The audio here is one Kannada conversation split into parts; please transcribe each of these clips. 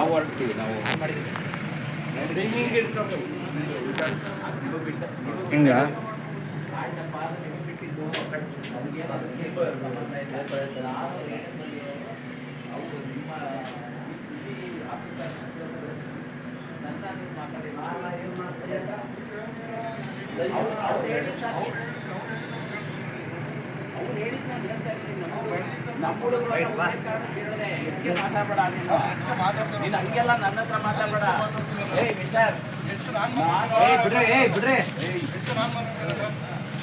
ನಾವು ಹೊರಡ್ತೀವಿ. ನಾವು ಹಿಂಗ ಮಾತಾಡಬೇಡ ನೀನು ಹಂಗೆಲ್ಲ ನನ್ನ ಹತ್ರ ಮಾತಾಡಬೇಡ. ಏಯ್ ಮಿಸ್ಟರ್, ಬಿಡ್ರೆ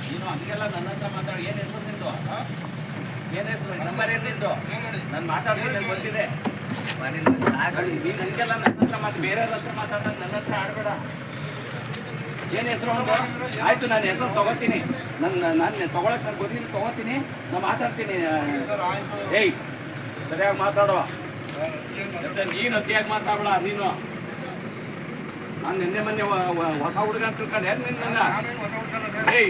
ನೀನು ಹಂಗೆಲ್ಲ ನನ್ನ ಹತ್ರ ಮಾತಾಡ. ಏನು ಹೆಸರು ನಿಂದು? ಏನು ಹೆಸರು? ನಂಬರ್ ಏನು ನಿಂದು? ನಾನು ಮಾತಾಡ್ತೀನಿ, ಗೊತ್ತಿದೆ. ನೀನು ಹಂಗೆಲ್ಲ ನನ್ನ ಹತ್ರ ಬೇರೆಯವ್ರ ಹತ್ರ ಮಾತಾಡ್ದಾಗ ನನ್ನ ಹತ್ರ ಆಡಬೇಡ. ಏನು ಹೆಸರು ಒಂದು? ಆಯಿತು, ನಾನು ಹೆಸರು ತೊಗೋತೀನಿ. ನಾನು ತೊಗೊಳಕ್ಕೆ ನಾನು ಗೊತ್ತಿಲ್ಲ, ತೊಗೋತೀನಿ, ನಾನು ಮಾತಾಡ್ತೀನಿ. ಏಯ್ ಸರಿಯಾಗಿ ಮಾತಾಡುವ. ನೀನು ಅತಿಯಾಗಿ ಮಾತಾಡಬೇಡ. ನೀನು ನಾನು ನಿನ್ನೆ ಮೊನ್ನೆ ಹೊಸ ಹುಡುಗ ಅಂತ ತಿಳ್ಕೊಂಡು ಯಾರು ನಿನ್ನ? ಏಯ್